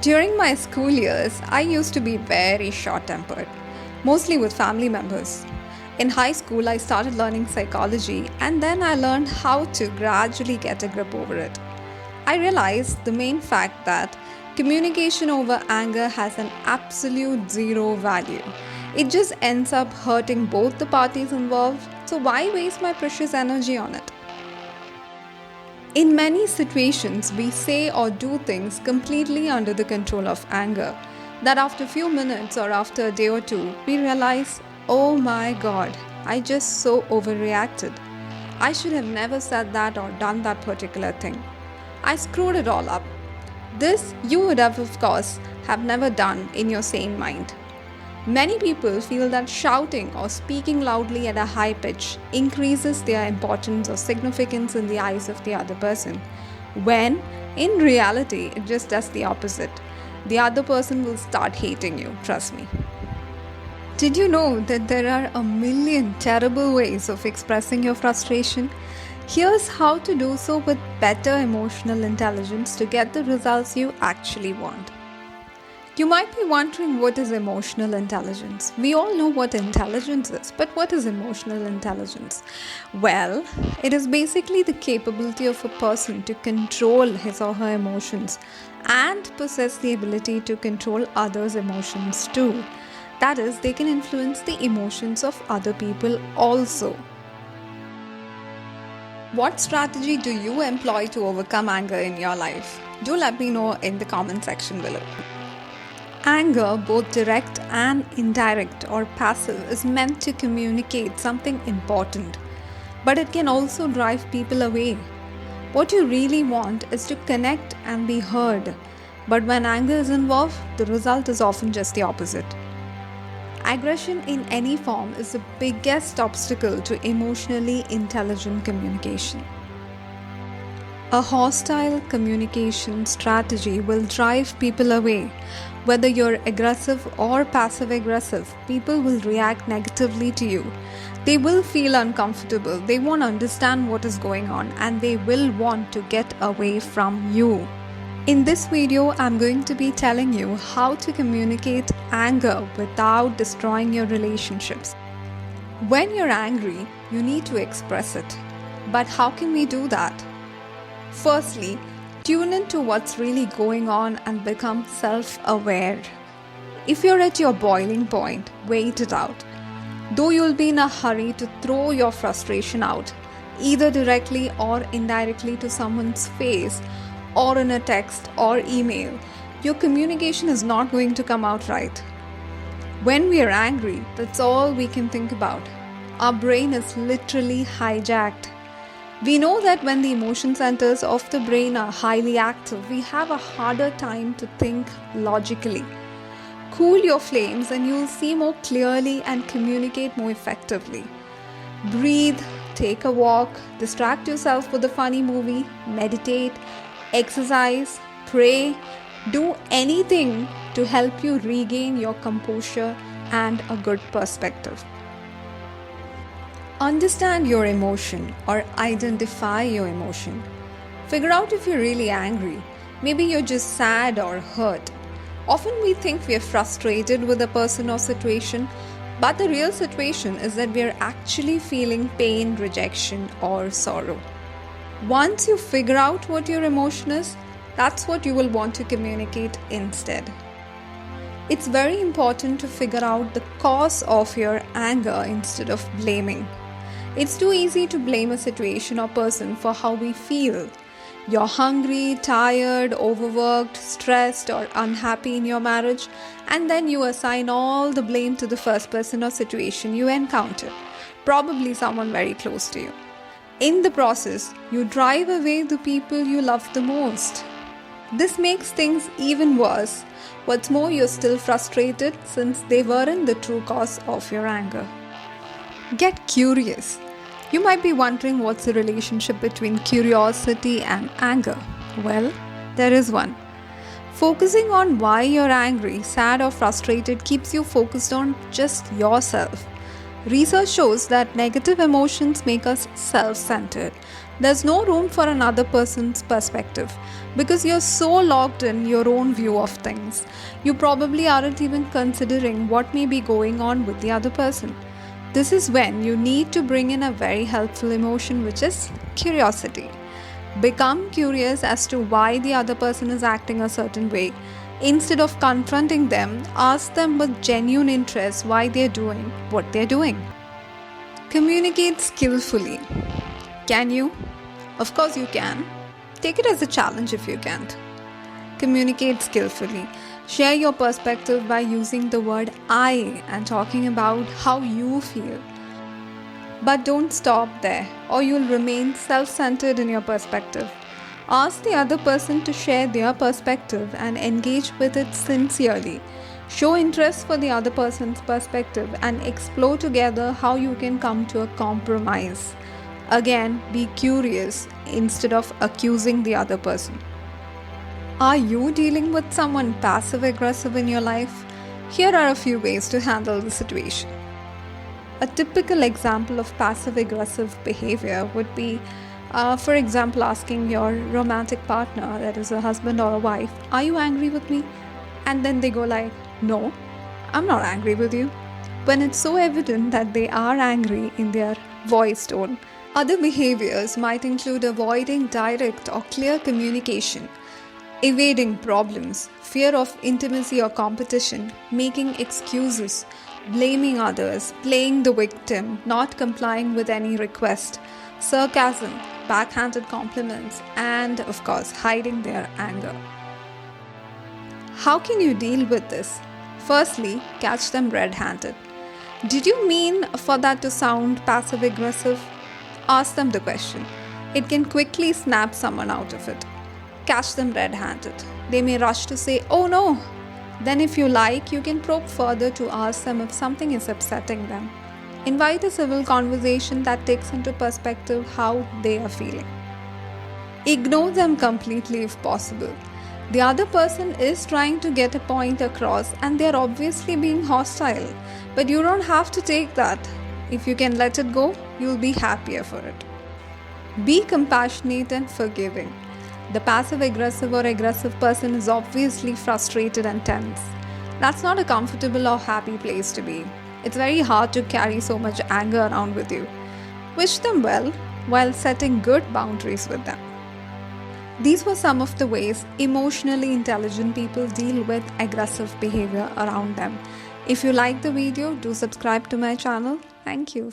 During my school years, I used to be very short tempered, mostly with family members. In high school, I started learning psychology and then I learned how to gradually get a grip over it. I realized the main fact that communication over anger has an absolute zero value. It just ends up hurting both the parties involved, so why waste my precious energy on it? In many situations, we say or do things completely under the control of anger that after a few minutes or after a day or two, we realize, oh my god, I just so overreacted. I should have never said that or done that particular thing. I screwed it all up. This you would have, of course, have never done in your sane mind. Many people feel that shouting or speaking loudly at a high pitch increases their importance or significance in the eyes of the other person, when in reality it just does the opposite. The other person will start hating you, trust me. Did you know that there are a million terrible ways of expressing your frustration? Here's how to do so with better emotional intelligence to get the results you actually want. You might be wondering, what is emotional intelligence? We all know what intelligence is, but what is emotional intelligence? Well, it is basically the capability of a person to control his or her emotions and possess the ability to control others' emotions too. That is, they can influence the emotions of other people also. What strategy do you employ to overcome anger in your life? Do let me know in the comment section below. Anger, both direct and indirect or passive, is meant to communicate something important, but it can also drive people away. What you really want is to connect and be heard, but when anger is involved, the result is often just the opposite. Aggression in any form is the biggest obstacle to emotionally intelligent communication. A hostile communication strategy will drive people away. Whether you're aggressive or passive aggressive, people will react negatively to you. They will feel uncomfortable, they won't understand what is going on, and they will want to get away from you. In this video, I'm going to be telling you how to communicate anger without destroying your relationships. When you're angry, you need to express it. But how can we do that? Firstly, tune into what's really going on and become self-aware. If you're at your boiling point, wait it out. Though you'll be in a hurry to throw your frustration out, either directly or indirectly to someone's face, or in a text or email, your communication is not going to come out right. When we are angry, that's all we can think about. Our brain is literally hijacked. We know that when the emotion centers of the brain are highly active, we have a harder time to think logically. Cool your flames and you'll see more clearly and communicate more effectively. Breathe, take a walk, distract yourself with a funny movie, meditate, exercise, pray, do anything to help you regain your composure and a good perspective. Understand your emotion or identify your emotion. Figure out if you're really angry. Maybe you're just sad or hurt. Often we think we are frustrated with a person or situation, but the real situation is that we are actually feeling pain, rejection, or sorrow. Once you figure out what your emotion is, that's what you will want to communicate instead. It's very important to figure out the cause of your anger instead of blaming. It's too easy to blame a situation or person for how we feel. You're hungry, tired, overworked, stressed, or unhappy in your marriage, and then you assign all the blame to the first person or situation you encounter, probably someone very close to you. In the process, you drive away the people you love the most. This makes things even worse. What's more, you're still frustrated since they weren't the true cause of your anger. Get curious. You might be wondering, what's the relationship between curiosity and anger? Well, there is one. Focusing on why you're angry, sad, or frustrated keeps you focused on just yourself. Research shows that negative emotions make us self-centered, There's no room for another person's perspective because you're so locked in your own view of things. You probably aren't even considering what may be going on with the other person. This is when you need to bring in a very helpful emotion, which is curiosity. Become curious as to why the other person is acting a certain way. Instead of confronting them, ask them with genuine interest why they're doing what they're doing. Communicate skillfully. Can you? Of course you can. Take it as a challenge if you can't. Communicate skillfully. Share your perspective by using the word I and talking about how you feel. But don't stop there, or you'll remain self-centered in your perspective. Ask the other person to share their perspective and engage with it sincerely. Show interest for the other person's perspective and explore together how you can come to a compromise. Again, be curious instead of accusing the other person. Are you dealing with someone passive-aggressive in your life? Here are a few ways to handle the situation. A typical example of passive-aggressive behavior would be, for example, asking your romantic partner, that is a husband or a wife, "Are you angry with me?" And then they go like, "No, I'm not angry with you," when it's so evident that they are angry in their voice tone. Other behaviors might include avoiding direct or clear communication, evading problems, fear of intimacy or competition, making excuses, blaming others, playing the victim, not complying with any request, sarcasm, backhanded compliments, and of course, hiding their anger. How can you deal with this? Firstly, catch them red-handed. Did you mean for that to sound passive-aggressive? Ask them the question. It can quickly snap someone out of it. Catch them red-handed. They may rush to say, "Oh no." Then if you like, you can probe further to ask them if something is upsetting them. Invite a civil conversation that takes into perspective how they are feeling. Ignore them completely if possible. The other person is trying to get a point across and they're obviously being hostile, but you don't have to take that. If you can let it go, you'll be happier for it. Be compassionate and forgiving. The passive-aggressive or aggressive person is obviously frustrated and tense. That's not a comfortable or happy place to be. It's very hard to carry so much anger around with you. Wish them well while setting good boundaries with them. These were some of the ways emotionally intelligent people deal with aggressive behavior around them. If you like the video, do subscribe to my channel. Thank you.